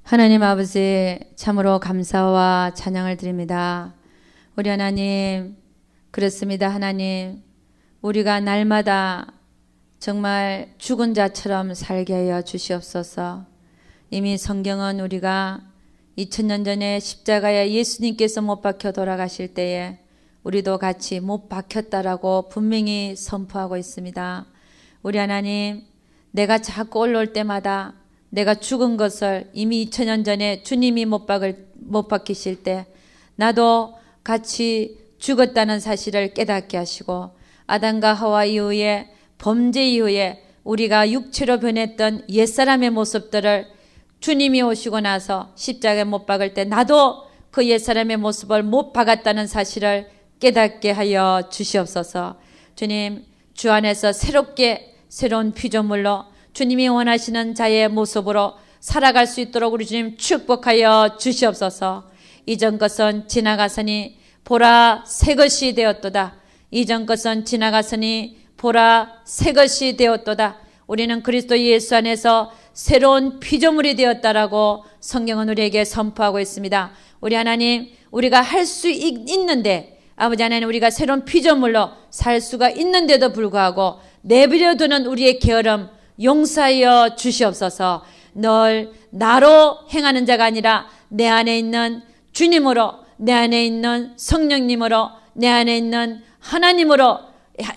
하나님 아버지, 참으로 감사와 찬양을 드립니다. 우리 하나님, 그렇습니다. 하나님, 우리가 날마다 정말 죽은 자처럼 살게 하여 주시옵소서. 이미 성경은 우리가 2000년 전에 십자가에 예수님께서 못 박혀 돌아가실 때에 우리도 같이 못 박혔다라고 분명히 선포하고 있습니다. 우리 하나님, 내가 자꾸 올라올 때마다 내가 죽은 것을 이미 2000년 전에 주님이 못 박히실 때 나도 같이 죽었다는 사실을 깨닫게 하시고, 아담과 하와 이후에 범죄 이후에 우리가 육체로 변했던 옛사람의 모습들을 주님이 오시고 나서 십자가에 못 박을 때 나도 그 옛사람의 모습을 못 박았다는 사실을 깨닫게 하여 주시옵소서. 주님, 주 안에서 새롭게 새로운 피조물로 주님이 원하시는 자의 모습으로 살아갈 수 있도록 우리 주님 축복하여 주시옵소서. 이전 것은 지나가서니 보라 새 것이 되었도다. 이전 것은 지나가서니 보라 새 것이 되었도다. 우리는 그리스도 예수 안에서 새로운 피조물이 되었다라고 성경은 우리에게 선포하고 있습니다. 우리 하나님, 우리가 할 수 있는데, 아버지 하나님, 우리가 새로운 피조물로 살 수가 있는데도 불구하고 내버려두는 우리의 게으름 용서하여 주시옵소서. 늘 나로 행하는 자가 아니라 내 안에 있는 주님으로, 내 안에 있는 성령님으로, 내 안에 있는 하나님으로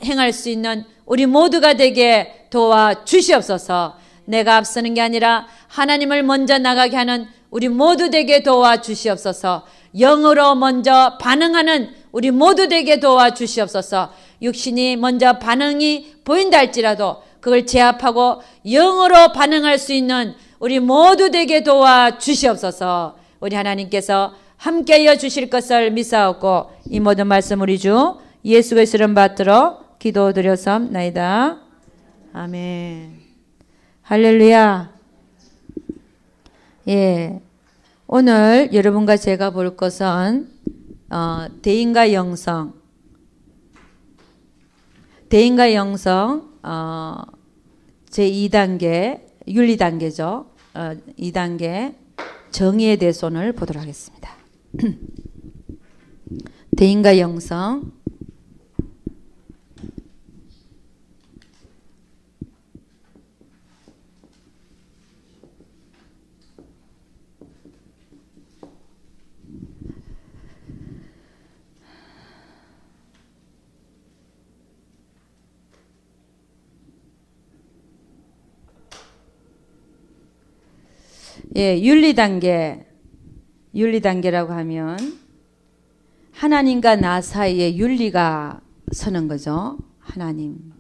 행할 수 있는 우리 모두가 되게 도와 주시옵소서. 내가 앞서는 게 아니라 하나님을 먼저 나가게 하는 우리 모두 되게 도와 주시옵소서. 영으로 먼저 반응하는 우리 모두 되게 도와 주시옵소서. 육신이 먼저 반응이 보인다 할지라도 그걸 제압하고 영으로 반응할 수 있는 우리 모두 되게 도와 주시옵소서. 우리 하나님께서 함께하여 주실 것을 믿사옵고 이 모든 말씀 우리 주 예수 그리스도를 이름 받들어 기도드렸사옵나이다. 아멘. 할렐루야. 예, 오늘 여러분과 제가 볼 것은 대인과 영성, 제2단계 윤리단계죠. 2단계 정의에 대해서 오늘 보도록 하겠습니다. 대인과 영성. 예, 윤리단계라고 하면 하나님과 나 사이에 윤리가 서는 거죠. 하나님하고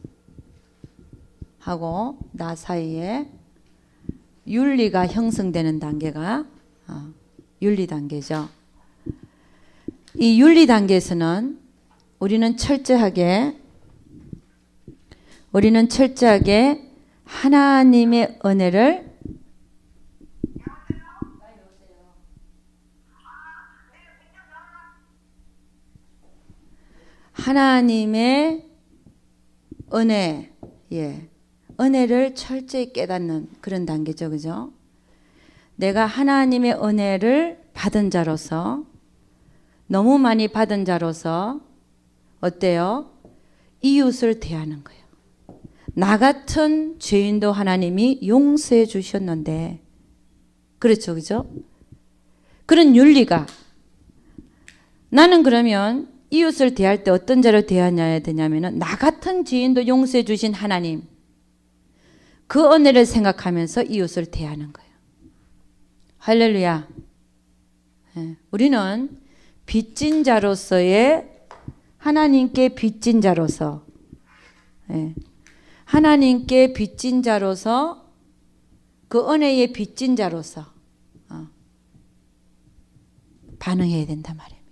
나 사이에 윤리가 형성되는 단계가 윤리단계죠. 이 윤리단계에서는 우리는 철저하게 하나님의 은혜를 하나님의 은혜, 은혜를 철저히 깨닫는 그런 단계죠. 그죠? 내가 하나님의 은혜를 받은 자로서, 너무 많이 받은 자로서 어때요? 이웃을 대하는 거예요. 나 같은 죄인도 하나님이 용서해 주셨는데, 그렇죠. 그죠? 그런 윤리가, 나는 그러면 이웃을 대할 때 어떤 자로 대해야 되냐면은 나 같은 죄인도 용서해 주신 하나님, 그 은혜를 생각하면서 이웃을 대하는 거예요. 할렐루야. 우리는 빚진 자로서의 하나님께 빚진 자로서, 하나님께 빚진 자로서, 그 은혜의 빚진 자로서 반응해야 된단 말이에요.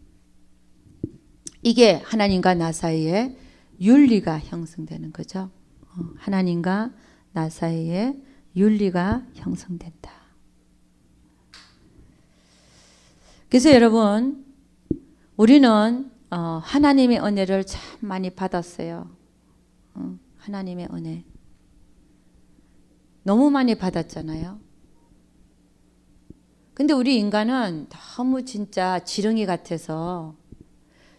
이게 하나님과 나 사이에 윤리가 형성되는 거죠. 하나님과 나 사이에 윤리가 형성된다. 그래서 여러분, 우리는 하나님의 은혜를 참 많이 받았어요. 하나님의 은혜 너무 많이 받았잖아요. 근데 우리 인간은 너무 진짜 지렁이 같아서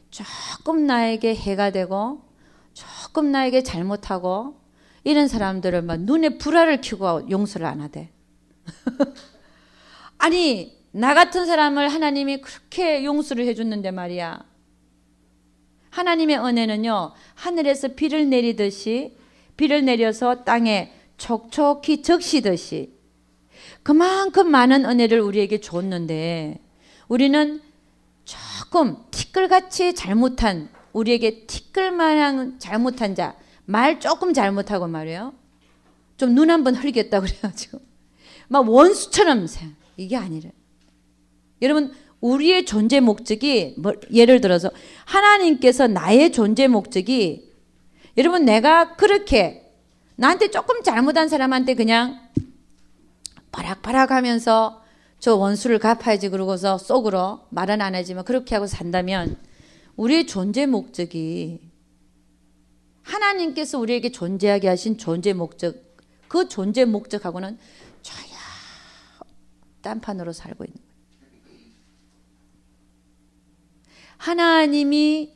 조금 나에게 해가 되고 조금 나에게 잘못하고 이런 사람들을 막 눈에 불알을 켜고 용서를 안 하대. 아니 나 같은 사람을 하나님이 그렇게 용서를 해줬는데 말이야. 하나님의 은혜는요 하늘에서 비를 내리듯이 비를 내려서 땅에 촉촉히 적시듯이 그만큼 많은 은혜를 우리에게 줬는데 우리는 조금 티끌같이 잘못한 우리에게 티끌마냥 잘못한 자 말 조금 잘못하고 말이에요. 좀 눈 한번 흘리겠다 그래가지고 막 원수처럼 이게 아니래. 여러분 우리의 존재 목적이 예를 들어서 하나님께서 나의 존재 목적이 여러분 내가 그렇게 나한테 조금 잘못한 사람한테 그냥 바락바락 하면서 저 원수를 갚아야지 그러고서 속으로 말은 안 하지만 그렇게 하고 산다면 우리의 존재 목적이 하나님께서 우리에게 존재하게 하신 존재 목적 그 존재 목적하고는 전혀 딴판으로 살고 있는 거예요. 하나님이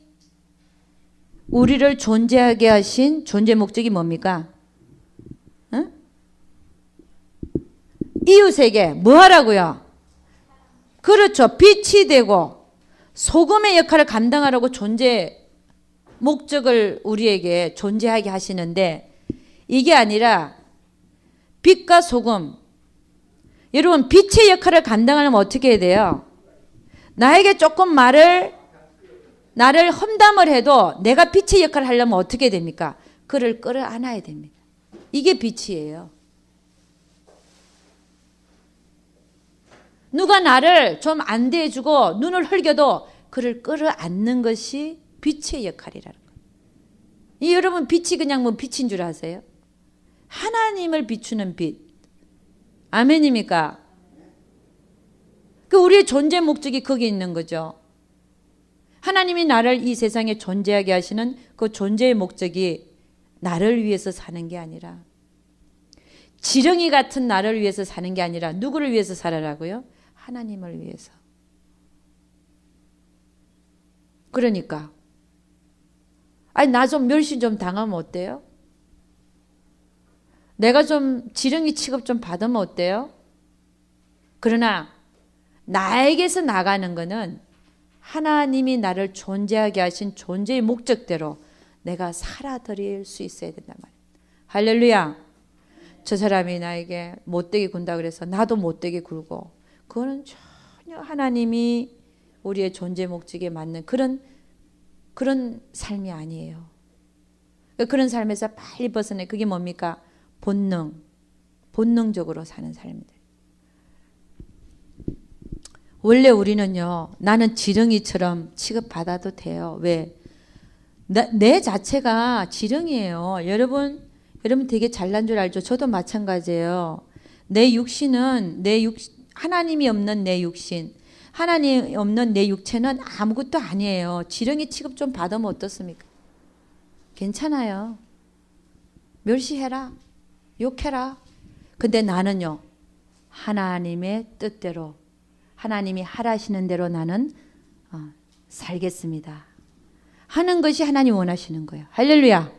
우리를 존재하게 하신 존재 목적이 뭡니까? 응? 이웃에게 뭐 하라고요? 그렇죠. 빛이 되고 소금의 역할을 감당하라고 존재 목적을 우리에게 존재하게 하시는데 이게 아니라 빛과 소금 여러분 빛의 역할을 감당하려면 어떻게 해야 돼요? 나에게 조금 나를 험담을 해도 내가 빛의 역할을 하려면 어떻게 됩니까? 그를 끌어안아야 됩니다. 이게 빛이에요. 누가 나를 좀 안 대해주고 눈을 흘겨도 그를 끌어안는 것이 빛의 역할이라는 거예요. 이 여러분 빛이 그냥 뭐 빛인 줄 아세요? 하나님을 비추는 빛. 아멘입니까? 그 우리의 존재 목적이 거기 있는 거죠. 하나님이 나를 이 세상에 존재하게 하시는 그 존재의 목적이 나를 위해서 사는 게 아니라 지렁이 같은 나를 위해서 사는 게 아니라 누구를 위해서 살아라고요? 하나님을 위해서. 그러니까 아니 나 좀 멸시 좀 당하면 어때요? 내가 좀 지렁이 취급 좀 받으면 어때요? 그러나 나에게서 나가는 거는 하나님이 나를 존재하게 하신 존재의 목적대로 내가 살아드릴 수 있어야 된단 말이에요. 할렐루야. 저 사람이 나에게 못되게 군다 그래서 나도 못되게 굴고 그거는 전혀 하나님이 우리의 존재 목적에 맞는 그런 삶이 아니에요. 그런 삶에서 빨리 벗어내. 그게 뭡니까? 본능적으로 사는 삶들. 원래 우리는요, 나는 지렁이처럼 취급받아도 돼요. 왜? 내 자체가 지렁이에요. 여러분 되게 잘난 줄 알죠? 저도 마찬가지예요. 내 육신은 하나님이 없는 내 육신, 하나님 없는 내 육체는 아무것도 아니에요. 지렁이 취급 좀 받으면 어떻습니까? 괜찮아요. 멸시해라. 욕해라. 근데 나는요, 하나님의 뜻대로, 하나님이 하라시는 대로 나는 살겠습니다. 하는 것이 하나님 원하시는 거예요. 할렐루야.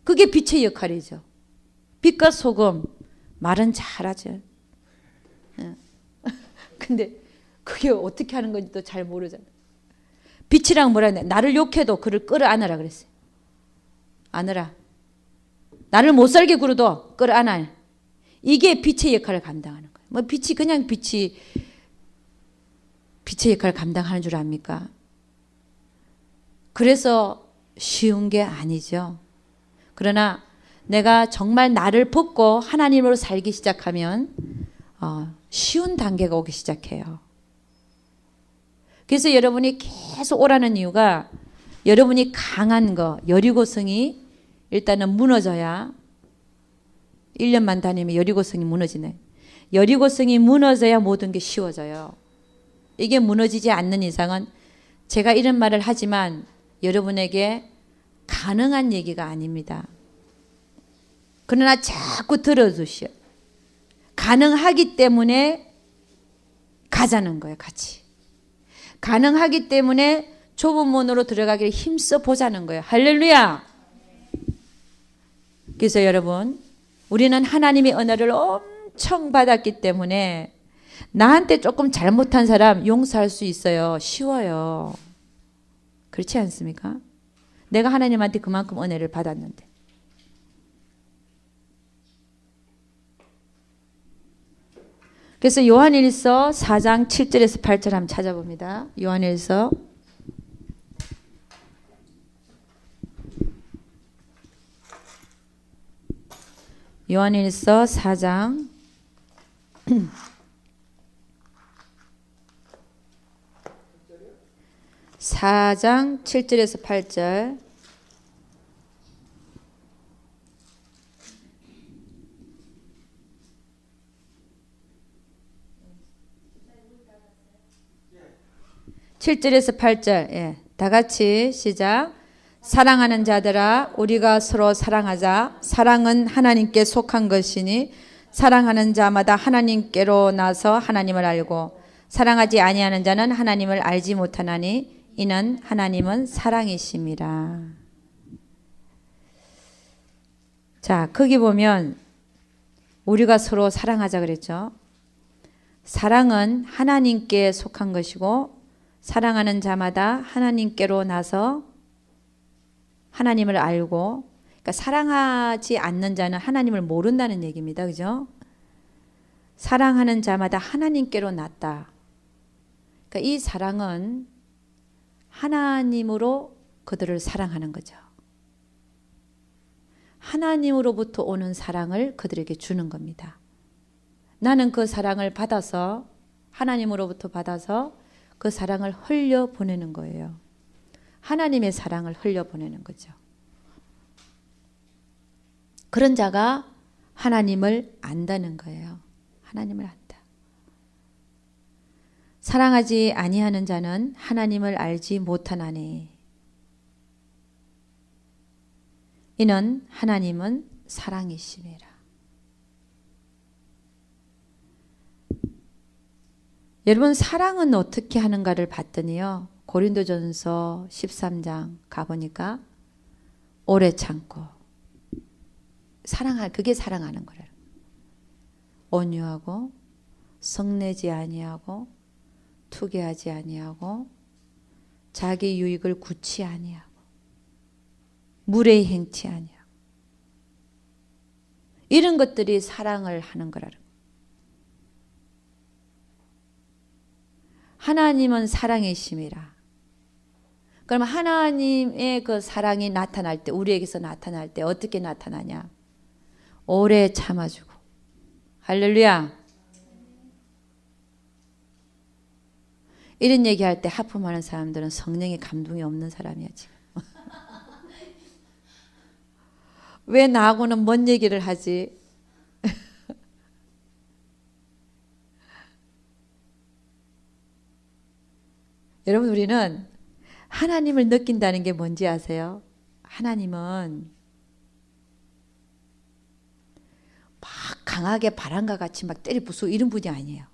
그게 빛의 역할이죠. 빛과 소금, 말은 잘하죠. 근데 그게 어떻게 하는 건지도 잘 모르잖아요. 빛이랑 뭐라 했냐? 나를 욕해도 그를 끌어안으라 그랬어요. 안으라. 나를 못 살게 굴어도 끌어안아. 이게 빛의 역할을 감당하는 거예요. 뭐 빛이 그냥 빛의 역할을 감당하는 줄 압니까? 그래서 쉬운 게 아니죠. 그러나 내가 정말 나를 벗고 하나님으로 살기 시작하면 쉬운 단계가 오기 시작해요. 그래서 여러분이 계속 오라는 이유가 여러분이 강한 거, 여리고성이 일단은 무너져야 1년만 다니면 여리고성이 무너지네. 여리고성이 무너져야 모든 게 쉬워져요. 이게 무너지지 않는 이상은 제가 이런 말을 하지만 여러분에게 가능한 얘기가 아닙니다. 그러나 자꾸 들어주시오. 가능하기 때문에 가자는 거예요. 같이. 가능하기 때문에 좁은 문으로 들어가기를 힘써 보자는 거예요. 할렐루야. 그래서 여러분, 우리는 하나님의 은혜를 엄청 받았기 때문에 나한테 조금 잘못한 사람 용서할 수 있어요. 쉬워요. 그렇지 않습니까? 내가 하나님한테 그만큼 은혜를 받았는데. 그래서 요한일서 4장 7절에서 8절 한번 찾아봅니다. 요한일서 4장 4장 7절에서 8절. (7절에서 8절) 예, 다 같이 시작. 사랑하는 자들아, 우리가 서로 사랑하자. 사랑은 하나님께 속한 것이니 사랑하는 자마다 하나님께로 나서 하나님을 알고, 사랑하지 아니하는 자는 하나님을 알지 못하나니 이는 하나님은 사랑이심이라. 자, 거기 보면 우리가 서로 사랑하자 그랬죠. 사랑은 하나님께 속한 것이고 사랑하는 자마다 하나님께로 나서 하나님을 알고, 그러니까 사랑하지 않는 자는 하나님을 모른다는 얘기입니다. 그죠? 사랑하는 자마다 하나님께로 났다. 그러니까 이 사랑은 하나님으로 그들을 사랑하는 거죠. 하나님으로부터 오는 사랑을 그들에게 주는 겁니다. 나는 그 사랑을 받아서, 하나님으로부터 받아서 그 사랑을 흘려보내는 거예요. 하나님의 사랑을 흘려보내는 거죠. 그런 자가 하나님을 안다는 거예요. 하나님을 안다. 사랑하지 아니하는 자는 하나님을 알지 못하나니 이는 하나님은 사랑이심이라. 여러분, 사랑은 어떻게 하는가를 봤더니요, 고린도전서 13장 가보니까 오래 참고, 그게 사랑하는 거래요. 온유하고 성내지 아니하고 투기하지 아니하고 자기 유익을 굳이 아니하고 무례히 행치 아니하고, 이런 것들이 사랑을 하는 거라는 거예요. 하나님은 사랑이심이라. 그럼 하나님의 그 사랑이 나타날 때, 우리에게서 나타날 때 어떻게 나타나냐? 오래 참아주고. 할렐루야. 이런 얘기할 때 하품하는 사람들은 성령의 감동이 없는 사람이야 지금. 왜 나하고는 뭔 얘기를 하지? 여러분, 우리는 하나님을 느낀다는 게 뭔지 아세요? 하나님은 막 강하게 바람과 같이 막 때려부수고 이런 분이 아니에요.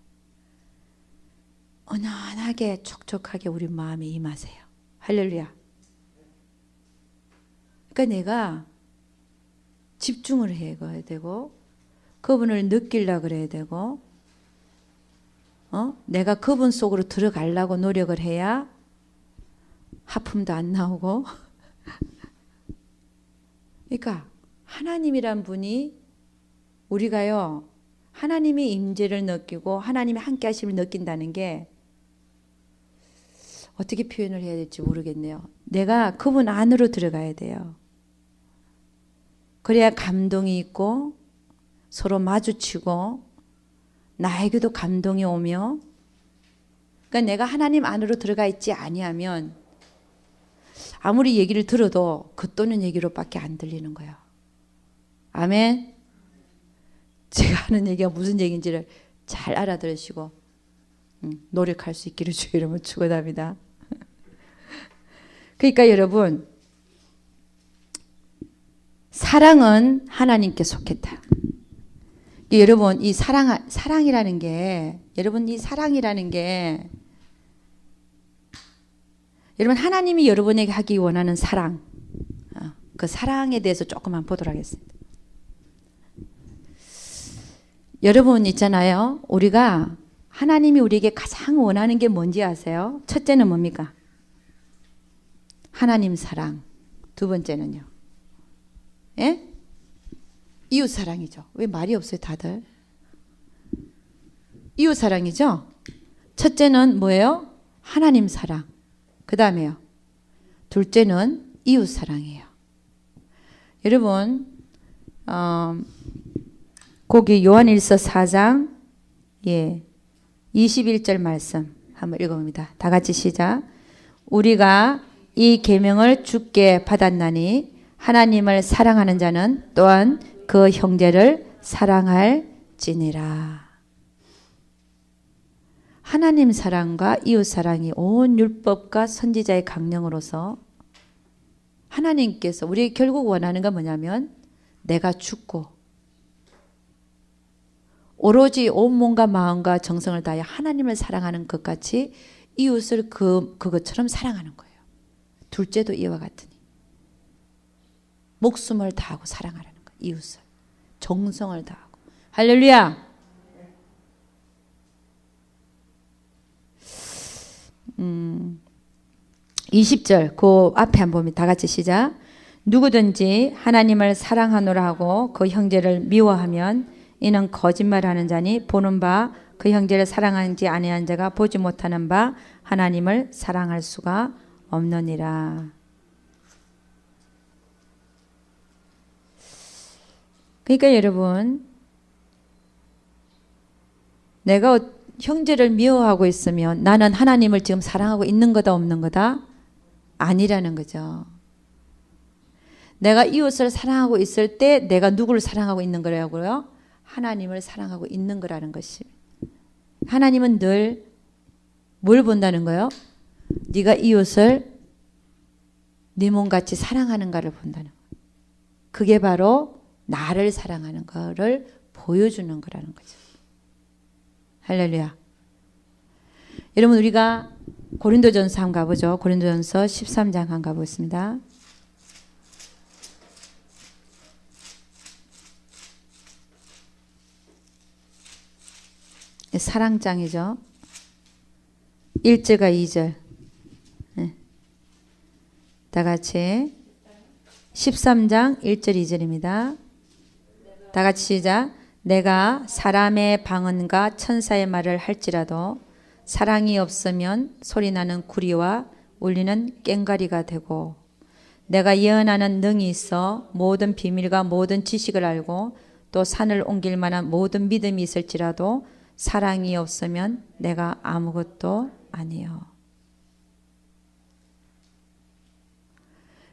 은은하게 촉촉하게 우리 마음에 임하세요. 할렐루야. 그러니까 내가 집중을 해야 되고, 그분을 느끼려고 그래야 되고, 내가 그분 속으로 들어가려고 노력을 해야 하품도 안 나오고. 그러니까 하나님이란 분이, 우리가요, 하나님의 임재를 느끼고 하나님의 함께 하심을 느낀다는 게 어떻게 표현을 해야 될지 모르겠네요. 내가 그분 안으로 들어가야 돼요. 그래야 감동이 있고 서로 마주치고 나에게도 감동이 오며, 그러니까 내가 하나님 안으로 들어가 있지 아니하면 아무리 얘기를 들어도 겉도는 얘기로밖에 안 들리는 거예요. 아멘. 제가 하는 얘기가 무슨 얘기인지를 잘 알아들으시고 노력할 수 있기를 주의 이름으로 축원합니다. 그러니까 여러분, 사랑은 하나님께 속했다. 여러분 이 사랑이라는 게 여러분 이 사랑이라는 게 여러분 하나님이 여러분에게 하기 원하는 사랑 그 사랑에 대해서 조금만 보도록 하겠습니다. 여러분 있잖아요. 우리가 하나님이 우리에게 가장 원하는 게 뭔지 아세요? 첫째는 뭡니까? 하나님 사랑. 두 번째는요. 예? 이웃 사랑이죠. 왜 말이 없어요, 다들? 이웃 사랑이죠. 첫째는 뭐예요? 하나님 사랑. 그 다음에요. 둘째는 이웃 사랑이에요. 여러분, 거기 요한일서 4장 21절 말씀 한번 읽어봅니다. 다 같이 시작. 우리가 이 계명을 주께 받았나니 하나님을 사랑하는 자는 또한 그 형제를 사랑할지니라. 하나님 사랑과 이웃 사랑이 온 율법과 선지자의 강령으로서 하나님께서 우리에게 결국 원하는 건 뭐냐면 내가 죽고 오로지 온 몸과 마음과 정성을 다해 하나님을 사랑하는 것 같이 이웃을 그것처럼 사랑하는 거예요. 둘째도 이와 같으니 목숨을 다하고 사랑하라는 거예요. 이웃을 정성을 다하고. 할렐루야. 20절 그 앞에 한번 보면 다 같이 시작. 누구든지 하나님을 사랑하노라 하고 그 형제를 미워하면 이는 거짓말하는 자니 보는 바 그 형제를 사랑하지 아니한 자가 보지 못하는 바 하나님을 사랑할 수가 없느니라. 그러니까 여러분 내가 형제를 미워하고 있으면 나는 하나님을 지금 사랑하고 있는 거다 없는 거다? 아니라는 거죠. 내가 이웃을 사랑하고 있을 때 내가 누구를 사랑하고 있는 거라고요? 하나님을 사랑하고 있는 거라는 것이. 하나님은 늘 뭘 본다는 거예요? 네가 이웃을 네 몸같이 사랑하는가를 본다는 거예요. 그게 바로 나를 사랑하는 거를 보여주는 거라는 거죠. 할렐루야. 여러분 우리가 고린도전서 한번 가보죠. 고린도전서 13장 한번 가보겠습니다. 사랑장이죠. 1절과 2절. 다 같이 13장 1절 2절입니다. 다 같이 시작. 내가 사람의 방언과 천사의 말을 할지라도 사랑이 없으면 소리나는 구리와 울리는 꽹과리가 되고 내가 예언하는 능이 있어 모든 비밀과 모든 지식을 알고 또 산을 옮길 만한 모든 믿음이 있을지라도 사랑이 없으면 내가 아무것도 아니요.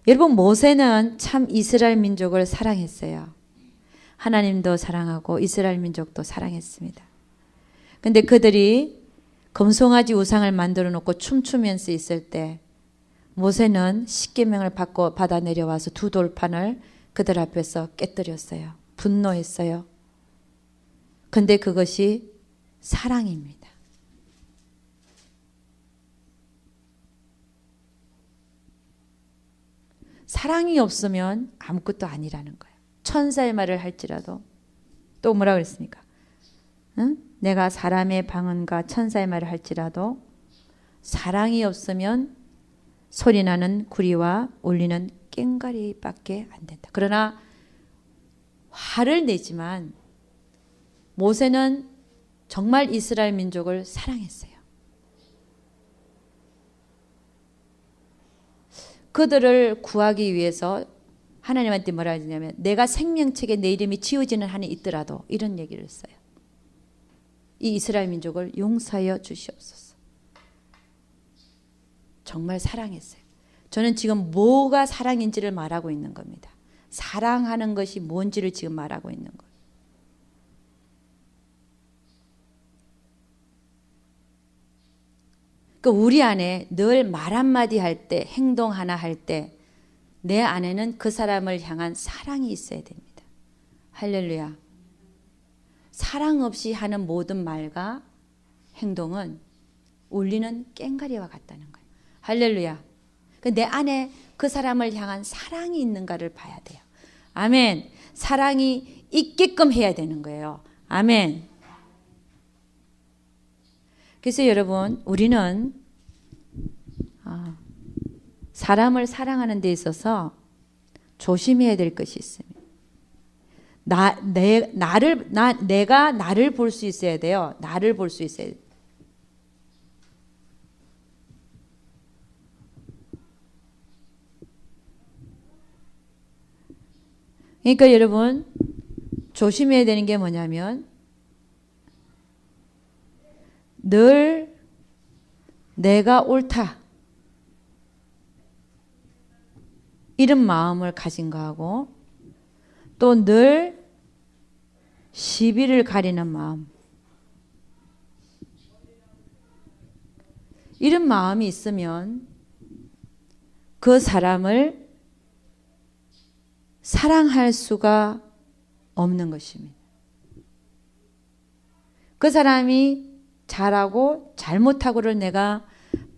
여러분 모세는 참 이스라엘 민족을 사랑했어요. 하나님도 사랑하고 이스라엘 민족도 사랑했습니다. 근데 그들이 금송아지 우상을 만들어 놓고 춤추면서 있을 때 모세는 십계명을 받아 내려와서 두 돌판을 그들 앞에서 깨뜨렸어요. 분노했어요. 근데 그것이 사랑입니다. 사랑이 없으면 아무것도 아니라는 거예요. 천사의 말을 할지라도 또 뭐라 그랬습니까? 응? 내가 사람의 방언과 천사의 말을 할지라도 사랑이 없으면 소리나는 구리와 울리는 꽹과리밖에 안 된다. 그러나 화를 내지만 모세는 정말 이스라엘 민족을 사랑했어요. 그들을 구하기 위해서 하나님한테 뭐라 하냐면 내가 생명책에 내 이름이 지워지는 한이 있더라도 이런 얘기를 했어요. 이 이스라엘 민족을 용서하여 주시옵소서. 정말 사랑했어요. 저는 지금 뭐가 사랑인지를 말하고 있는 겁니다. 사랑하는 것이 뭔지를 지금 말하고 있는 거예요. 우리 안에 늘 말 한마디 할 때, 행동 하나 할 때 내 안에는 그 사람을 향한 사랑이 있어야 됩니다. 할렐루야. 사랑 없이 하는 모든 말과 행동은 울리는 꽹과리와 같다는 거예요. 할렐루야. 내 안에 그 사람을 향한 사랑이 있는가를 봐야 돼요. 아멘. 사랑이 있게끔 해야 되는 거예요. 아멘. 그래서 여러분, 우리는 사람을 사랑하는 데 있어서 조심해야 될 것이 있습니다. 내가 나를 볼 수 있어야 돼요. 나를 볼 수 있어야 돼요. 그러니까 여러분, 조심해야 되는 게 뭐냐면 늘 내가 옳다 이런 마음을 가진 거하고 또 늘 시비를 가리는 마음, 이런 마음이 있으면 그 사람을 사랑할 수가 없는 것입니다. 그 사람이 잘하고 잘못하고를 내가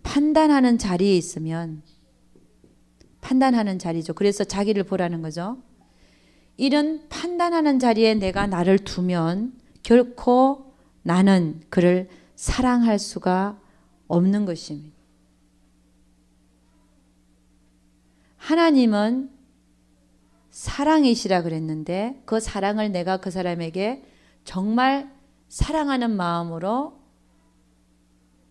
판단하는 자리에 있으면, 판단하는 자리죠. 그래서 자기를 보라는 거죠. 이런 판단하는 자리에 내가 나를 두면 결코 나는 그를 사랑할 수가 없는 것입니다. 하나님은 사랑이시라 그랬는데 그 사랑을 내가 그 사람에게 정말 사랑하는 마음으로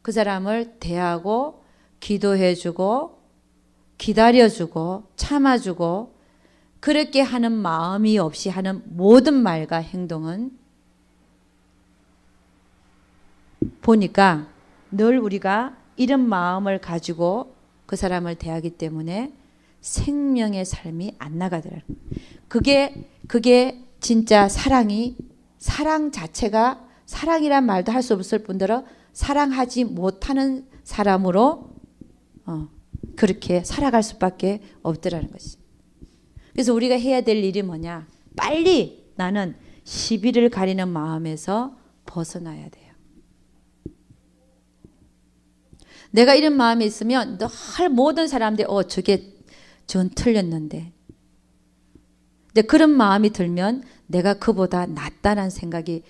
그 사람을 대하고 기도해주고 기다려주고 참아주고 그렇게 하는 마음이 없이 하는 모든 말과 행동은 보니까 늘 우리가 이런 마음을 가지고 그 사람을 대하기 때문에 생명의 삶이 안 나가더라고요. 그게 진짜 사랑 자체가 사랑이란 말도 할 수 없을 뿐더러 사랑하지 못하는 사람으로 그렇게 살아갈 수밖에 없더라는 것이. 그래서 우리가 해야 될 일이 뭐냐? 빨리 나는 시비를 가리는 마음에서 벗어나야 돼요. 내가 이런 마음이 있으면 늘 모든 사람들이 전 틀렸는데. 근데 그런 마음이 들면 내가 그보다 낫다는 생각이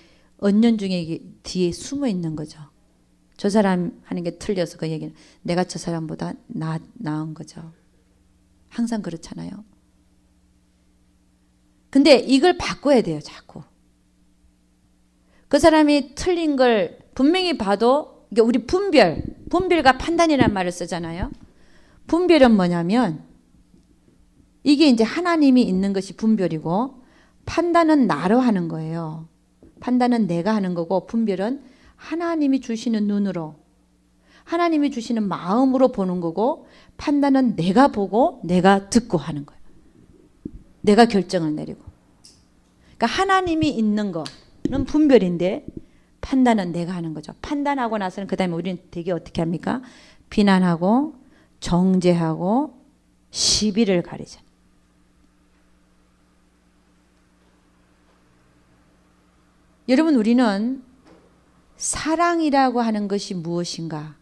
은연중에 뒤에 숨어 있는 거죠. 저 사람 하는 게 틀려서 그 얘기는 내가 저 사람보다 나은 거죠. 항상 그렇잖아요. 근데 이걸 바꿔야 돼요, 자꾸. 그 사람이 틀린 걸 분명히 봐도 이게 우리 분별과 판단이라는 말을 쓰잖아요. 분별은 뭐냐면 이게 이제 하나님이 있는 것이 분별이고 판단은 나로 하는 거예요. 판단은 내가 하는 거고 분별은 하나님이 주시는 눈으로 하나님이 주시는 마음으로 보는 거고 판단은 내가 보고 내가 듣고 하는 거예요. 내가 결정을 내리고. 그러니까 하나님이 있는 거는 분별인데 판단은 내가 하는 거죠. 판단하고 나서는 그 다음에 우리는 되게 어떻게 합니까? 비난하고 정죄하고 시비를 가리잖아요. 여러분, 우리는 사랑이라고 하는 것이 무엇인가?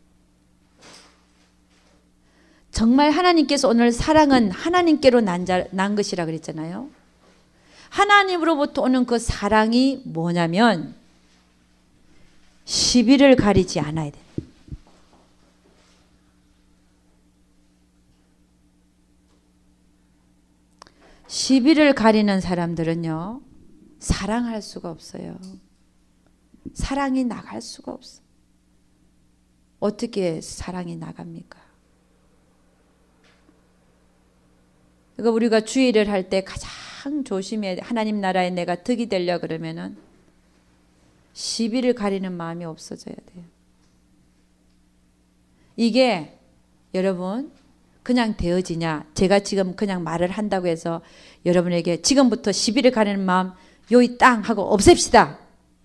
정말 하나님께서 오늘 사랑은 하나님께로 난 것이라 그랬잖아요. 하나님으로부터 오는 그 사랑이 뭐냐면 시비를 가리지 않아야 돼. 시비를 가리는 사람들은요, 사랑할 수가 없어요. 사랑이 나갈 수가 없어. 어떻게 사랑이 나갑니까? 그러니까 우리가 주의를 할 때 가장 조심해야 돼. 하나님 나라에 내가 득이 되려 그러면은 시비를 가리는 마음이 없어져야 돼요. 이게 여러분 그냥 되어지냐? 제가 지금 그냥 말을 한다고 해서 여러분에게 지금부터 시비를 가리는 마음 요이 땅 하고 없앱시다.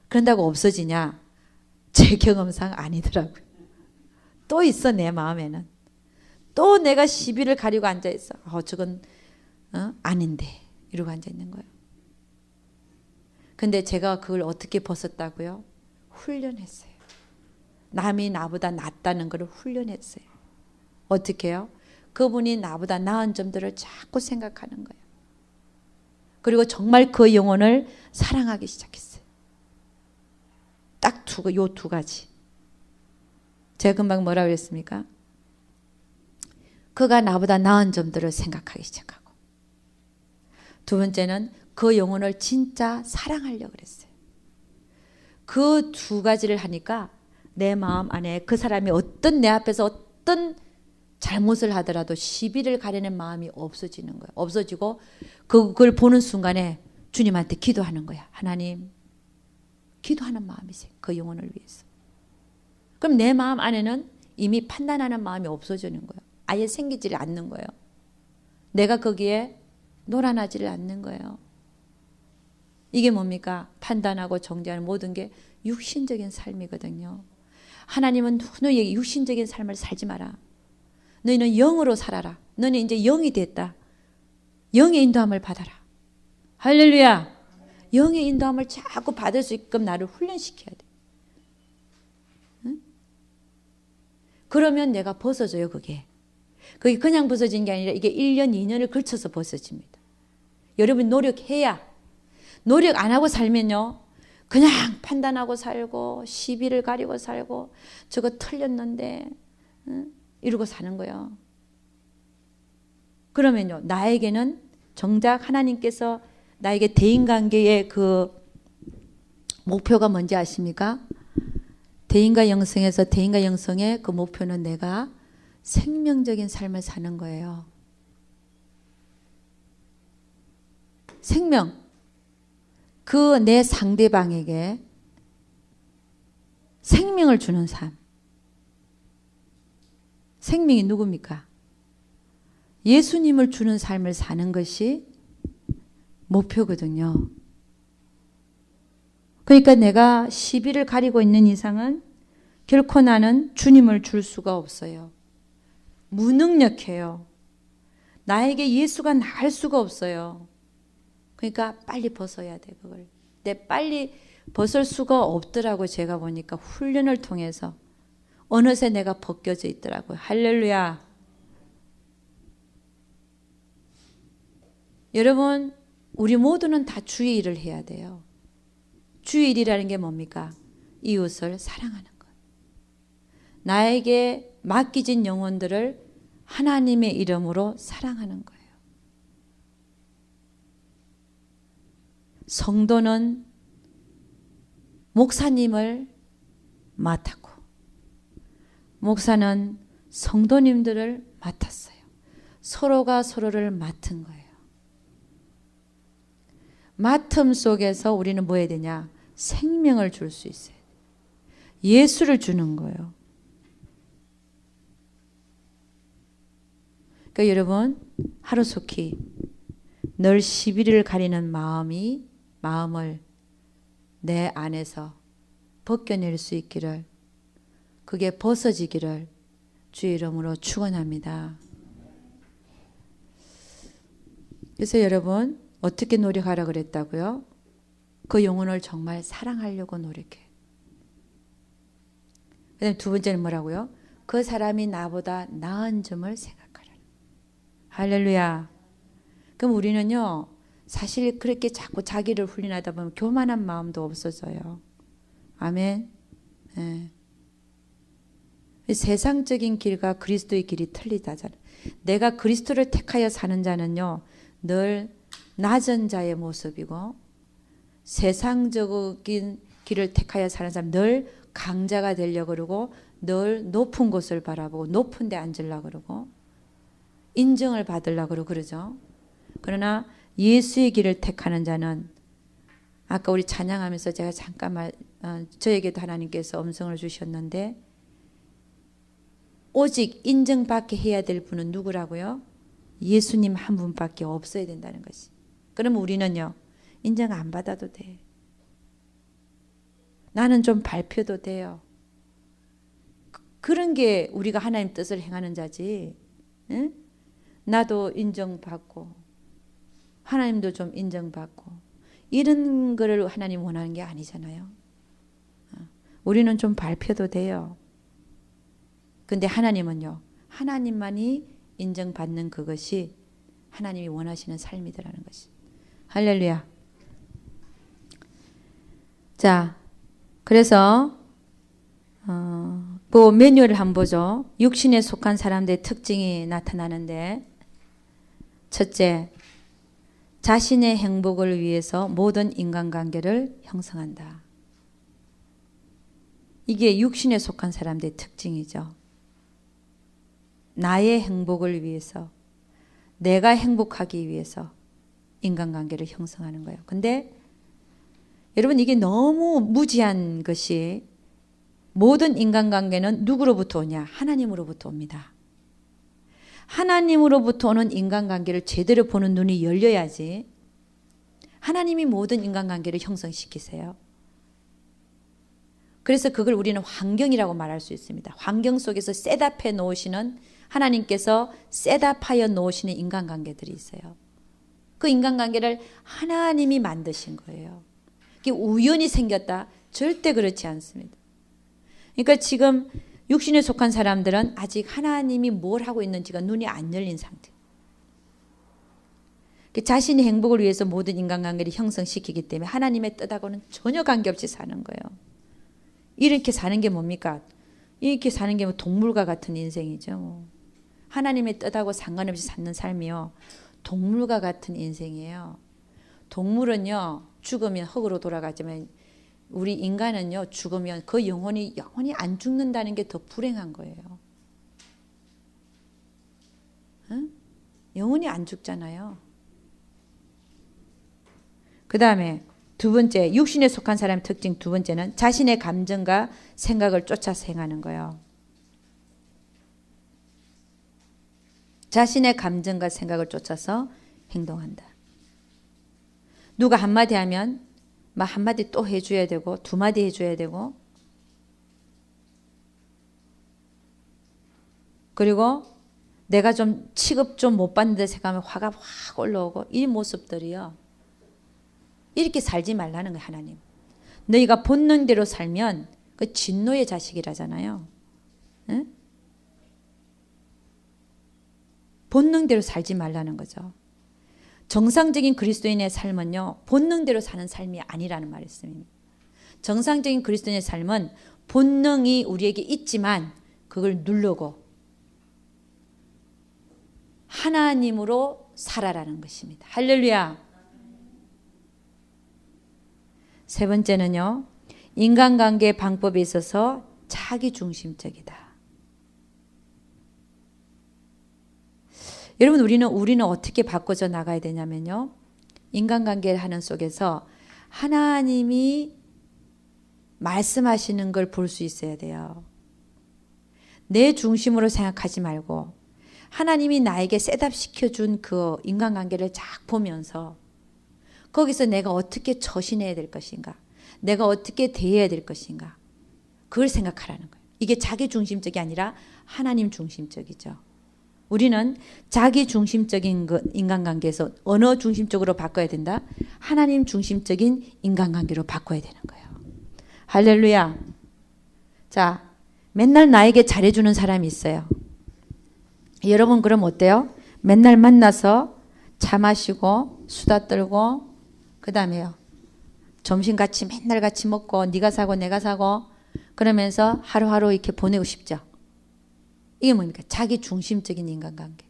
그런다고 없어지냐? 제 경험상 아니더라고요. 또 있어, 내 마음에는. 또 내가 시비를 가리고 앉아있어. 저건 아닌데 이러고 앉아있는 거예요. 근데 제가 그걸 어떻게 벗었다고요? 훈련했어요. 남이 나보다 낫다는 걸 훈련했어요. 어떻게 해요? 그분이 나보다 나은 점들을 자꾸 생각하는 거예요. 그리고 정말 그 영혼을 사랑하기 시작했어요. 딱 요 두 가지. 제가 금방 뭐라고 그랬습니까? 그가 나보다 나은 점들을 생각하기 시작하고, 두 번째는 그 영혼을 진짜 사랑하려고 그랬어요. 그 두 가지를 하니까 내 마음 안에 그 사람이 내 앞에서 어떤 잘못을 하더라도 시비를 가려는 마음이 없어지는 거예요. 없어지고 그걸 보는 순간에 주님한테 기도하는 거야. 하나님, 기도하는 마음이세요. 그 영혼을 위해서. 그럼 내 마음 안에는 이미 판단하는 마음이 없어지는 거예요. 아예 생기지를 않는 거예요. 내가 거기에 놀아나지를 않는 거예요. 이게 뭡니까? 판단하고 정죄하는 모든 게 육신적인 삶이거든요. 하나님은 너희에게 육신적인 삶을 살지 마라. 너희는 영으로 살아라. 너는 이제 영이 됐다. 영의 인도함을 받아라. 할렐루야. 영의 인도함을 자꾸 받을 수 있게끔 나를 훈련시켜야 돼. 응? 그러면 내가 벗어져요. 그게 그냥 벗어진 게 아니라 이게 1년 2년을 걸쳐서 벗어집니다. 여러분 노력해야. 노력 안 하고 살면요, 그냥 판단하고 살고 시비를 가리고 살고 저거 틀렸는데 이러고 사는 거예요. 그러면요, 나에게는 정작 하나님께서 나에게 대인관계의 그 목표가 뭔지 아십니까? 대인과 영성에서 대인과 영성의 그 목표는 내가 생명적인 삶을 사는 거예요. 생명. 그 내 상대방에게 생명을 주는 삶. 생명이 누굽니까? 예수님을 주는 삶을 사는 것이 목표거든요. 그러니까 내가 시비를 가리고 있는 이상은 결코 나는 주님을 줄 수가 없어요. 무능력해요. 나에게 예수가 나을 수가 없어요. 그러니까 빨리 벗어야 돼, 그걸. 근데 빨리 벗을 수가 없더라고. 제가 보니까 훈련을 통해서 어느새 내가 벗겨져 있더라고요. 할렐루야. 여러분, 우리 모두는 다 주의 일을 해야 돼요. 주의 일이라는 게 뭡니까? 이웃을 사랑하는 것. 나에게 맡기진 영혼들을 하나님의 이름으로 사랑하는 거예요. 성도는 목사님을 맡았고, 목사는 성도님들을 맡았어요. 서로가 서로를 맡은 거예요. 맡음 속에서 우리는 뭐 해야 되냐? 생명을 줄 수 있어요. 예수를 주는 거예요. 그러니까 여러분, 하루속히 늘 시비를 가리는 마음을 내 안에서 벗겨낼 수 있기를, 그게 벗어지기를 주의 이름으로 축원합니다. 그래서 여러분, 어떻게 노력하라 그랬다고요? 그 영혼을 정말 사랑하려고 노력해. 그 다음에 두 번째는 뭐라고요? 그 사람이 나보다 나은 점을 생각하라. 할렐루야. 그럼 우리는요, 사실 그렇게 자꾸 자기를 훈련하다 보면 교만한 마음도 없어져요. 아멘. 네. 세상적인 길과 그리스도의 길이 틀리다잖아. 내가 그리스도를 택하여 사는 자는요, 늘 낮은 자의 모습이고, 세상적인 길을 택하여 사는 사람 늘 강자가 되려고 그러고, 늘 높은 곳을 바라보고 높은 데 앉으려고 그러고 인정을 받으려고 그러죠. 그러나 예수의 길을 택하는 자는, 아까 우리 찬양하면서 제가 잠깐 저에게도 하나님께서 음성을 주셨는데, 오직 인정받게 해야 될 분은 누구라고요? 예수님 한 분밖에 없어야 된다는 것이. 그러면 우리는요, 인정 안 받아도 돼. 나는 좀 발표도 돼요. 그런 게 우리가 하나님 뜻을 행하는 자지. 응? 나도 인정받고 하나님도 좀 인정받고 이런 거를 하나님 원하는 게 아니잖아요. 우리는 좀 발표도 돼요. 근데 하나님은요, 하나님만이 인정받는 그것이 하나님이 원하시는 삶이더라는 것이. 할렐루야. 자, 그래서 그 매뉴얼을 한번 보죠. 육신에 속한 사람들의 특징이 나타나는데, 첫째, 자신의 행복을 위해서 모든 인간관계를 형성한다. 이게 육신에 속한 사람들의 특징이죠. 나의 행복을 위해서, 내가 행복하기 위해서 인간관계를 형성하는 거예요. 근데 여러분, 이게 너무 무지한 것이, 모든 인간관계는 누구로부터 오냐? 하나님으로부터 옵니다. 하나님으로부터 오는 인간관계를 제대로 보는 눈이 열려야지 하나님이 모든 인간관계를 형성시키세요. 그래서 그걸 우리는 환경이라고 말할 수 있습니다. 환경 속에서 셋업해 놓으시는, 하나님께서 셋업하여 놓으시는 인간관계들이 있어요. 그 인간관계를 하나님이 만드신 거예요. 이게 우연히 생겼다? 절대 그렇지 않습니다. 그러니까 지금 육신에 속한 사람들은 아직 하나님이 뭘 하고 있는지가 눈이 안 열린 상태. 자신의 행복을 위해서 모든 인간관계를 형성시키기 때문에 하나님의 뜻하고는 전혀 관계없이 사는 거예요. 이렇게 사는 게 뭡니까? 이렇게 사는 게 동물과 같은 인생이죠. 하나님의 뜻하고 상관없이 사는 삶이요, 동물과 같은 인생이에요. 동물은요, 죽으면 흙으로 돌아가지만 우리 인간은요, 죽으면 그 영혼이 안 죽는다는 게 더 불행한 거예요. 응? 영혼이 안 죽잖아요. 그 다음에 두 번째, 육신에 속한 사람의 특징 두 번째는 자신의 감정과 생각을 쫓아서 행하는 거예요. 자신의 감정과 생각을 쫓아서 행동한다. 누가 한마디 하면 막 한마디 또 해줘야 되고, 두 마디 해줘야 되고, 그리고 내가 좀 취급 좀 못 받는데 생각하면 화가 확 올라오고, 이 모습들이요, 이렇게 살지 말라는 거예요. 하나님, 너희가 본능대로 살면 그 진노의 자식이라잖아요. 응? 본능대로 살지 말라는 거죠. 정상적인 그리스도인의 삶은요, 본능대로 사는 삶이 아니라는 말씀입니다. 정상적인 그리스도인의 삶은 본능이 우리에게 있지만 그걸 누르고 하나님으로 살아라는 것입니다. 할렐루야. 세 번째는요, 인간관계 방법에 있어서 자기중심적이다. 여러분, 우리는 어떻게 바꿔져 나가야 되냐면요, 인간관계를 하는 속에서 하나님이 말씀하시는 걸 볼 수 있어야 돼요. 내 중심으로 생각하지 말고 하나님이 나에게 셋업시켜준 그 인간관계를 쫙 보면서 거기서 내가 어떻게 처신해야 될 것인가, 내가 어떻게 대해야 될 것인가, 그걸 생각하라는 거예요. 이게 자기 중심적이 아니라 하나님 중심적이죠. 우리는 자기 중심적인 인간관계에서 어느 중심적으로 바꿔야 된다? 하나님 중심적인 인간관계로 바꿔야 되는 거예요. 할렐루야. 자, 맨날 나에게 잘해주는 사람이 있어요. 여러분, 그럼 어때요? 맨날 만나서 차 마시고 수다 떨고, 그 다음에요, 점심 같이 맨날 같이 먹고, 네가 사고 내가 사고 그러면서 하루하루 이렇게 보내고 싶죠. 이게 뭡니까? 자기 중심적인 인간관계.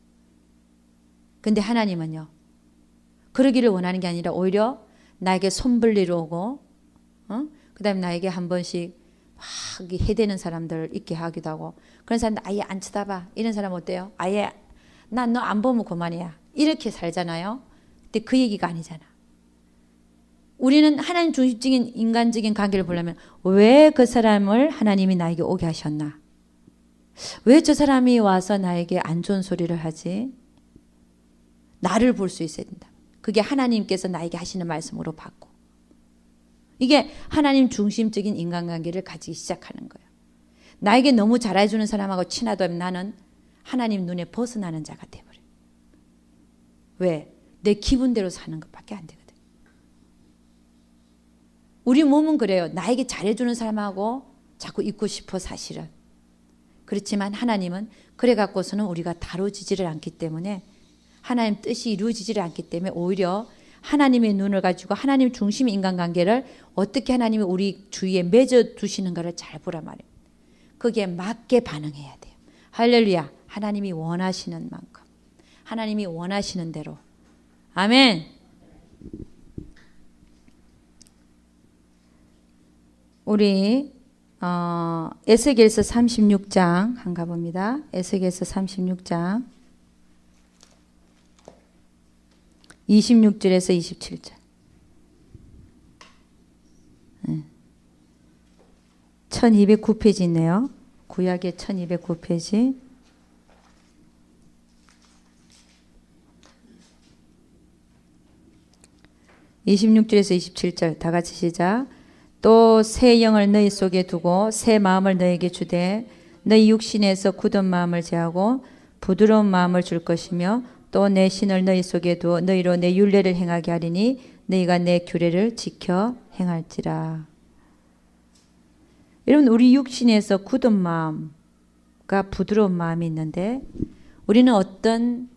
근데 하나님은요, 그러기를 원하는 게 아니라 오히려 나에게 손벌리러 오고, 그 다음에 나에게 한 번씩 막 해대는 사람들 있게 하기도 하고, 그런 사람들 아예 안 쳐다봐. 이런 사람 어때요? 아예 난 너 안 보면 그만이야. 이렇게 살잖아요. 근데 그 얘기가 아니잖아. 우리는 하나님 중심적인 인간적인 관계를 보려면 왜 그 사람을 하나님이 나에게 오게 하셨나? 왜 저 사람이 와서 나에게 안 좋은 소리를 하지? 나를 볼 수 있어야 된다. 그게 하나님께서 나에게 하시는 말씀으로 받고, 이게 하나님 중심적인 인간관계를 가지기 시작하는 거예요. 나에게 너무 잘해주는 사람하고 친하다 하면 나는 하나님 눈에 벗어나는 자가 돼버려요. 왜? 내 기분대로 사는 것밖에 안 되거든. 우리 몸은 그래요. 나에게 잘해주는 사람하고 자꾸 있고 싶어 사실은. 그렇지만 하나님은 그래 갖고서는 우리가 다뤄지지를 않기 때문에 하나님 뜻이 이루어지지를 않기 때문에 오히려 하나님의 눈을 가지고 하나님 중심의 인간관계를 어떻게 하나님이 우리 주위에 맺어 두시는가를 잘 보란 말이에요. 거기에 맞게 반응해야 돼요. 할렐루야. 하나님이 원하시는 만큼 하나님이 원하시는 대로. 아멘. 우리 에스겔서 36장 한 가봅니다. 에스겔서 36장 26절에서 27절. 1209페이지 있네요. 구약의 1209페이지. 26절에서 27절 다 같이 시작. 또 새 영을 너희 속에 두고 새 마음을 너희에게 주되 너희 육신에서 굳은 마음을 제하고 부드러운 마음을 줄 것이며 또 내 신을 너희 속에 두어 너희로 내 율례를 행하게 하리니 너희가 내 규례를 지켜 행할지라. 여러분 우리 육신에서 굳은 마음과 부드러운 마음이 있는데 우리는 어떤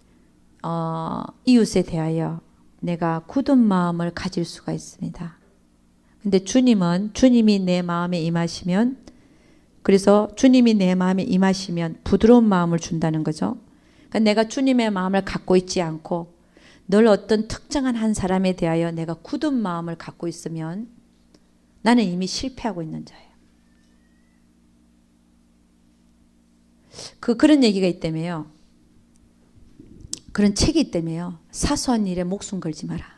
이웃에 대하여 내가 굳은 마음을 가질 수가 있습니다. 근데 주님이 내 마음에 임하시면, 그래서 주님이 내 마음에 임하시면 부드러운 마음을 준다는 거죠. 그러니까 내가 주님의 마음을 갖고 있지 않고 늘 어떤 특정한 한 사람에 대하여 내가 굳은 마음을 갖고 있으면 나는 이미 실패하고 있는 자예요. 그런 얘기가 있다며요. 그런 책이 있다며요. 사소한 일에 목숨 걸지 마라.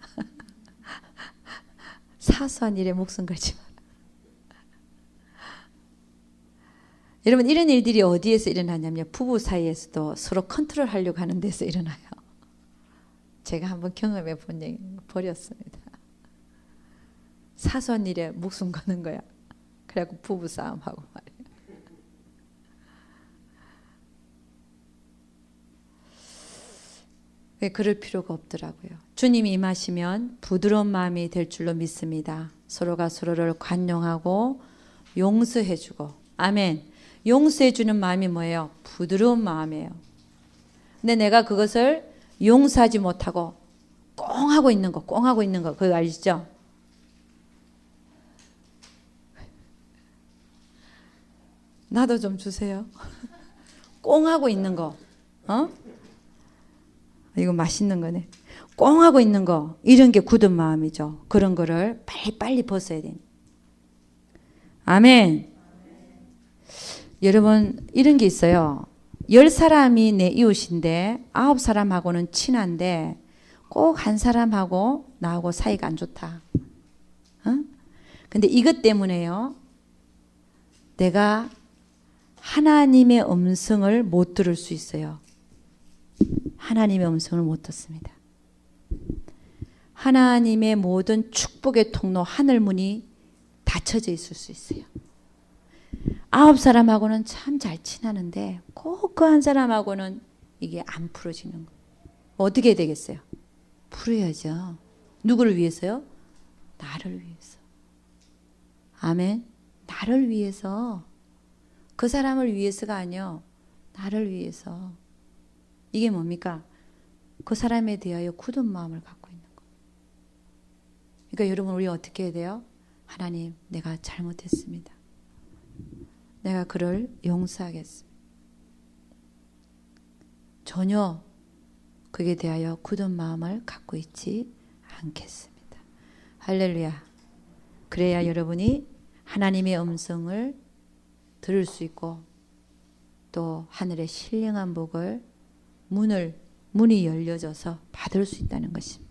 사소한 일에 목숨 걸지 마라. 여러분 이런 일들이 어디에서 일어나냐면 부부 사이에서도 서로 컨트롤하려고 하는 데서 일어나요. 제가 한번 경험해 본 얘기 버렸습니다. 사소한 일에 목숨 거는 거야. 그래갖고 부부 싸움하고 말이에요. 그럴 필요가 없더라고요. 주님이 임하시면 부드러운 마음이 될 줄로 믿습니다. 서로가 서로를 관용하고 용서해주고. 아멘. 용서해주는 마음이 뭐예요? 부드러운 마음이에요. 근데 내가 그것을 용서하지 못하고 꽁하고 있는 거 그거 아시죠? 나도 좀 주세요. 꽁하고 있는 거. 이거 맛있는 거네. 꽁하고 있는 거, 이런 게 굳은 마음이죠. 그런 거를 빨리 벗어야 돼요. 아멘. 여러분 이런 게 있어요. 10사람이 내 이웃인데 9사람하고는 친한데 꼭 한 사람하고 나하고 사이가 안 좋다. 근데 이것 때문에요. 내가 하나님의 음성을 못 들을 수 있어요. 하나님의 음성을 못 듣습니다. 하나님의 모든 축복의 통로 하늘문이 닫혀져 있을 수 있어요. 9사람하고는 참 잘 친하는데 꼭 그 한 사람하고는 이게 안 풀어지는 거예요. 어떻게 해야 되겠어요? 풀어야죠. 누구를 위해서요? 나를 위해서. 아멘. 나를 위해서. 그 사람을 위해서가 아니요. 나를 위해서. 이게 뭡니까? 그 사람에 대하여 굳은 마음을 갖고 있는 거예요. 그러니까 여러분 우리 어떻게 해야 돼요? 하나님 내가 잘못했습니다. 내가 그를 용서하겠습니다. 전혀 그에 대하여 굳은 마음을 갖고 있지 않겠습니다. 할렐루야. 그래야 여러분이 하나님의 음성을 들을 수 있고 또 하늘의 신령한 복을 문이 열려져서 받을 수 있다는 것입니다.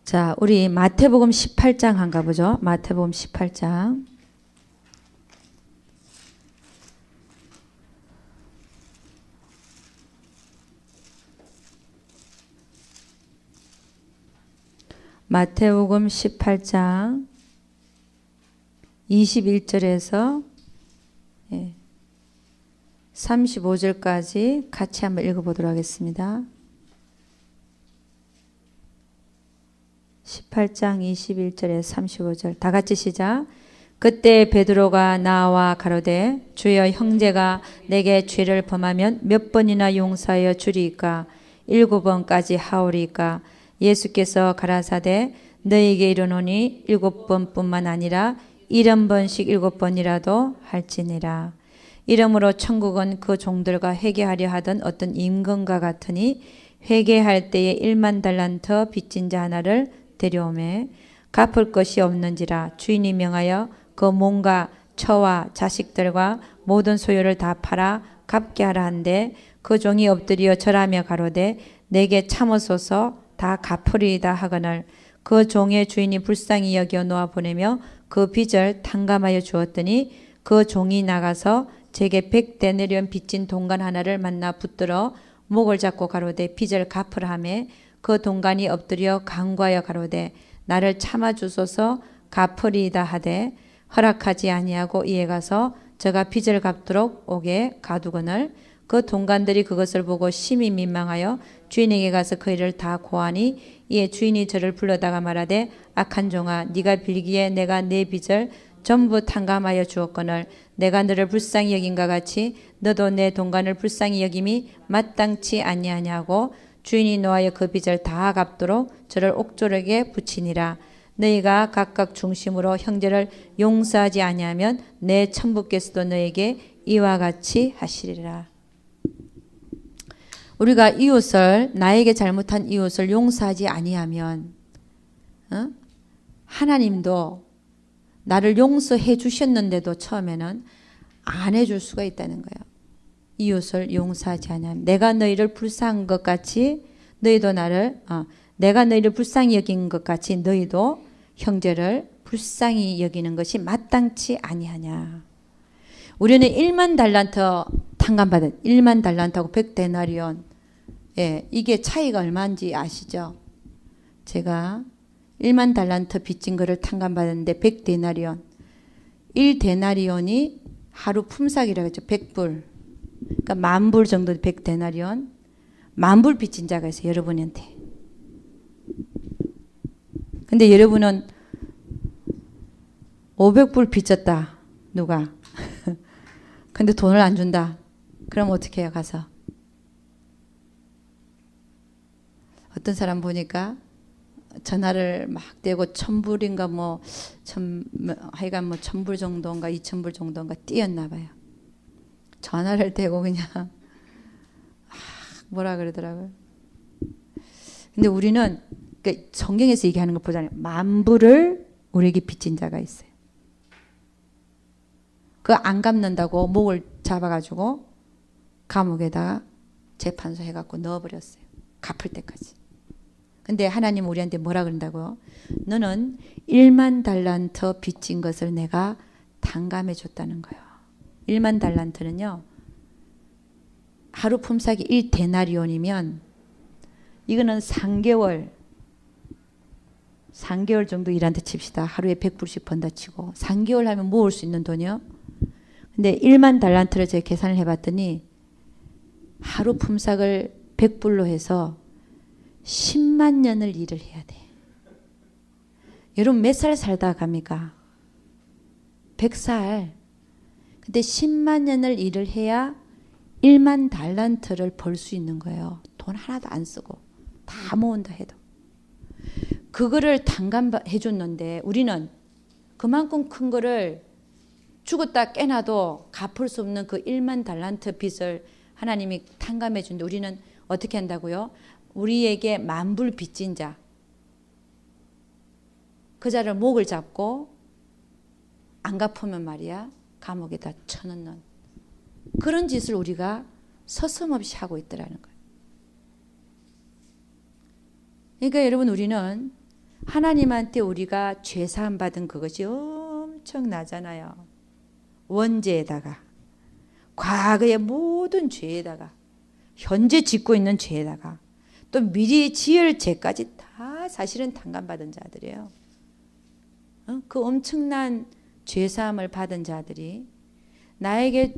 자, 우리 마태복음 18장 한가 보죠. 마태복음 18장. 마태복음 18장 21절에서 35절까지 같이 한번 읽어보도록 하겠습니다. 18장 21절에 35절 다 같이 시작. 그때 베드로가 나와 가로되 주여 형제가 내게 죄를 범하면 몇 번이나 용서하여 주리이까 7번까지 하오리이까 예수께서 가라사대 너에게 이르노니 7번뿐만 아니라 70번씩 7번이라도 할지니라. 이러므로 천국은 그 종들과 회개하려 하던 어떤 임금과 같으니 회개할 때에 1만 달란트 빚진 자 하나를 데려오매 갚을 것이 없는지라 주인이 명하여 그 몸과 처와 자식들과 모든 소유를 다 팔아 갚게 하라 한데 그 종이 엎드려 절하며 가로되 내게 참으소서 다 갚으리이다 하거늘 그 종의 주인이 불쌍히 여겨 놓아 보내며 그 빚을 탕감하여 주었더니 그 종이 나가서 제게 100데나리온 빚진 동간 하나를 만나 붙들어 목을 잡고 가로되 빚을 갚으라 하매 그 동간이 엎드려 간구하여 가로되 나를 참아 주소서 갚으리이다 하되 허락하지 아니하고 이에 가서 저가 빚을 갚도록 옥에 가두거늘 그 동간들이 그것을 보고 심히 민망하여 주인에게 가서 그 일을 다 고하니 이에 주인이 저를 불러다가 말하되 악한 종아 네가 빌기에 내가 내 빚을 전부 탕감하여 주었거늘 내가 너를 불쌍히 여긴과 같이 너도 내 동간을 불쌍히 여김이 마땅치 아니하냐고 주인이 노하여 그 빚을 다 갚도록 저를 옥조력에 붙이니라. 너희가 각각 중심으로 형제를 용서하지 아니하면 내 천부께서도 너에게 이와 같이 하시리라. 우리가 이웃을 나에게 잘못한 이웃을 용서하지 아니하면 하나님도 나를 용서해 주셨는데도 처음에는 안 해줄 수가 있다는 거예요. 이웃을 용서하지 아니하면 내가 너희를 불쌍한 것 같이 너희도 내가 너희를 불쌍히 여긴 것 같이 너희도 형제를 불쌍히 여기는 것이 마땅치 아니하냐. 우리는 1만 달란트 탕감받은 1만 달란트하고 100데나리온 이게 차이가 얼마인지 아시죠? 제가 1만 달란트 빚진 거를 탕감받았는데 100데나리온 1데나리온이 하루 품삯이라고 했죠. 100불 그러니까 10,000불 정도 100데나리온 10,000불 빚진 자가 있어요. 여러분한테. 근데 여러분은 500불 빚졌다. 누가. 근데 돈을 안 준다. 그럼 어떻게 해요? 가서. 어떤 사람 보니까 전화를 막 대고 1,000불인가 하여간 1,000불 정도인가 2,000불 정도인가 띄었나 봐요. 전화를 대고 그냥 뭐라 그러더라고요. 근데 우리는 그러니까 성경에서 얘기하는 것 보잖아요. 10,000불을 우리에게 빚진 자가 있어요. 그거 안 갚는다고 목을 잡아가지고 감옥에다가 재판소 해갖고 넣어버렸어요. 갚을 때까지. 근데 하나님 우리한테 뭐라 그런다고요? 너는 1만 달란트 빚진 것을 내가 탕감해 줬다는 거예요. 1만 달란트는요. 하루 품삯이 1데나리온이면 이거는 3개월 정도 일한다 칩시다. 하루에 100불씩 번다 치고 3개월 하면 모을 수 있는 돈이요. 근데 1만 달란트를 제가 계산을 해봤더니 하루 품삯을 100불로 해서 10만 년을 일을 해야 돼. 여러분 몇 살 살다 갑니까? 100살. 근데 10만 년을 일을 해야 1만 달란트를 벌 수 있는 거예요. 돈 하나도 안 쓰고 다 모은다 해도. 그거를 탕감해 줬는데 우리는 그만큼 큰 거를 죽었다 깨나도 갚을 수 없는 그 1만 달란트 빚을 하나님이 탕감해 준데 우리는 어떻게 한다고요? 우리에게 10,000불 빚진 자, 그 자를 목을 잡고 안 갚으면 말이야 감옥에다 쳐넣는 그런 짓을 우리가 서슴없이 하고 있더라는 거예요. 그러니까 여러분 우리는 하나님한테 우리가 죄사함 받은 그것이 엄청나잖아요. 원죄에다가 과거의 모든 죄에다가 현재 짓고 있는 죄에다가 또 미리 지을 죄까지 다 사실은 탕감받은 자들이에요. 그 엄청난 죄사함을 받은 자들이 나에게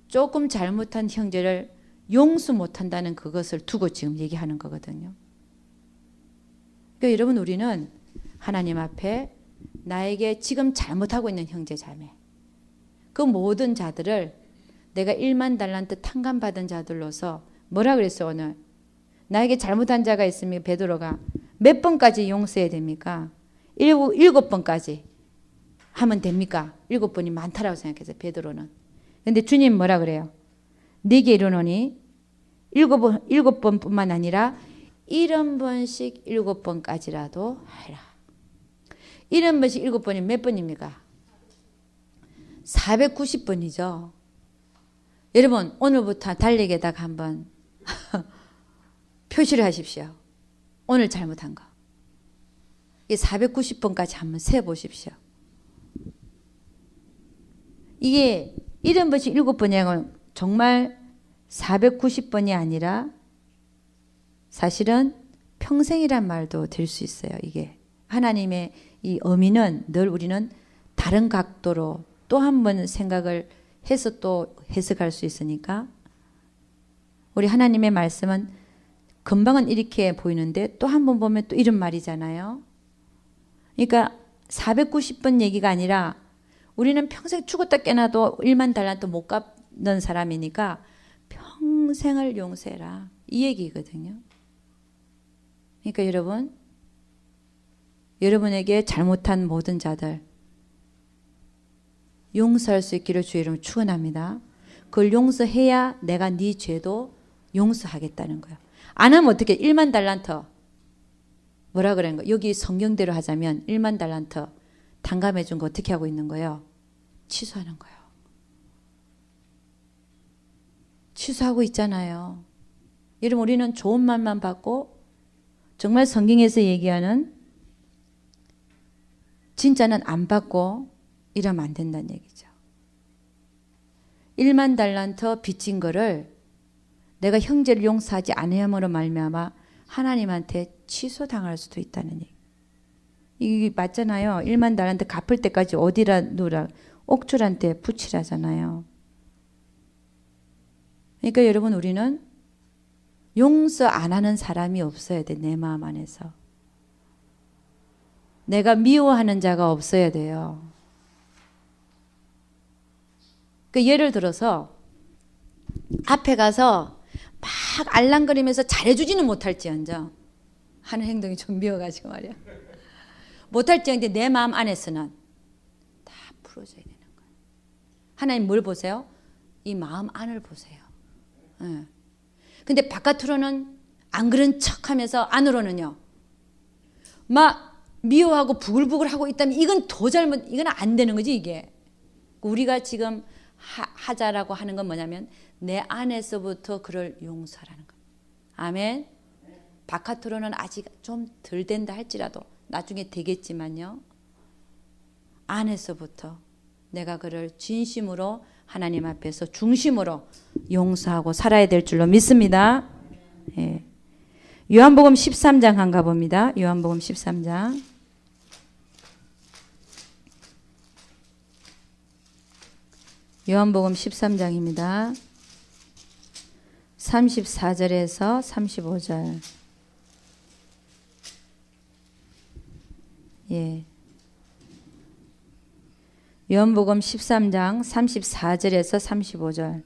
조금 잘못한 형제를 용서 못한다는 그것을 두고 지금 얘기하는 거거든요. 그러니까 여러분 우리는 하나님 앞에 나에게 지금 잘못하고 있는 형제 자매 그 모든 자들을 내가 1만 달란트 탕감받은 자들로서 뭐라 그랬어 오늘? 나에게 잘못한 자가 있으면 베드로가 몇 번까지 용서해야 됩니까? 7번까지 하면 됩니까? 7번이 많다라고 생각해서 베드로는. 근데 주님 뭐라 그래요? 네게 이르노니 7번뿐만 아니라 70번씩 7번까지라도 하라. 70번씩 7번이 몇 번입니까? 490번이죠. 여러분 오늘부터 달력에다가 한번 표시를 하십시오. 오늘 잘못한 거. 이게 490번까지 한번 세보십시오. 이게 70번씩 7번이라고 정말 490번이 아니라 사실은 평생이란 말도 될 수 있어요. 이게 하나님의 이 의미는 늘 우리는 다른 각도로 또 한 번 생각을 해서 또 해석할 수 있으니까 우리 하나님의 말씀은 금방은 이렇게 보이는데 또 한 번 보면 또 이런 말이잖아요. 그러니까 490번 얘기가 아니라 우리는 평생 죽었다 깨나도 1만 달란트 못 갚는 사람이니까 평생을 용서해라. 이 얘기거든요. 그러니까 여러분에게 잘못한 모든 자들 용서할 수 있기를 주의 이름으로 축원합니다. 그걸 용서해야 내가 네 죄도 용서하겠다는 거예요. 안 하면 어떻게 1만 달란트 뭐라 그러는 거예요? 여기 성경대로 하자면 1만 달란트 탕감해 준 거 어떻게 하고 있는 거예요? 취소하는 거예요. 취소하고 있잖아요. 여러분 우리는 좋은 말만 받고 정말 성경에서 얘기하는 진짜는 안 받고 이러면 안 된다는 얘기죠. 1만 달란트 빚진 거를 내가 형제를 용서하지 않으므로 말미암아 하나님한테 취소당할 수도 있다는 얘기. 이게 맞잖아요. 1만 달란트 갚을 때까지 어디라 놓으라 옥졸한테 붙이라잖아요. 그러니까 여러분 우리는 용서 안 하는 사람이 없어야 돼. 내 마음 안에서. 내가 미워하는 자가 없어야 돼요. 그 예를 들어서 앞에 가서 막 알랑거리면서 잘해주지는 못할지언정 하는 행동이 좀 미워가지고 말이야. 못할지언정 내 마음 안에서는 다 풀어줘야 되는 거예요. 하나님 뭘 보세요? 이 마음 안을 보세요. 네. 근데 바깥으로는 안 그런 척하면서 안으로는요. 막 미워하고 부글부글 하고 있다면 이건 더 잘못, 이건 안 되는 거지 이게. 우리가 지금 하자라고 하는 건 뭐냐면 내 안에서부터 그를 용서하라는 겁니다. 아멘. 바깥으로는 아직 좀 덜 된다 할지라도 나중에 되겠지만요. 안에서부터 내가 그를 진심으로 하나님 앞에서 중심으로 용서하고 살아야 될 줄로 믿습니다. 예. 요한복음 13장 한 가봅니다. 요한복음 13장. 요한복음 13장입니다. 34절에서 35절. 예. 요한복음 13장 34절에서 35절.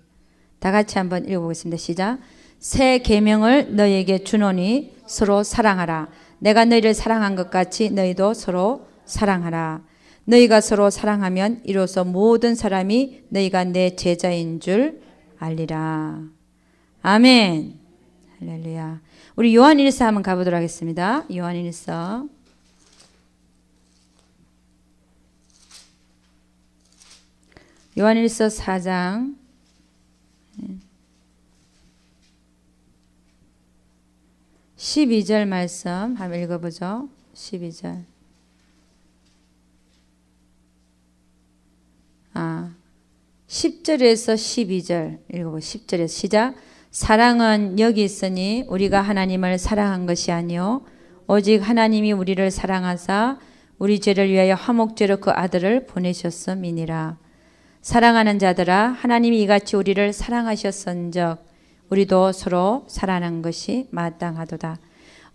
다 같이 한번 읽어보겠습니다. 시작. 새 계명을 너희에게 주노니 서로 사랑하라. 내가 너희를 사랑한 것 같이 너희도 서로 사랑하라. 너희가 서로 사랑하면 이로써 모든 사람이 너희가 내 제자인 줄 알리라. 아멘. 할렐루야. 우리 요한일서 한번 가보도록 하겠습니다. 요한일서. 요한일서 4장 12절 말씀 한번 읽어보죠. 12절. 10절에서 12절 읽어보. 10절에서 시작. 사랑은 여기 있으니 우리가 하나님을 사랑한 것이 아니요 오직 하나님이 우리를 사랑하사 우리 죄를 위하여 화목제로 그 아들을 보내셨음이니라. 사랑하는 자들아 하나님이 이같이 우리를 사랑하셨은즉 우리도 서로 사랑하는 것이 마땅하도다.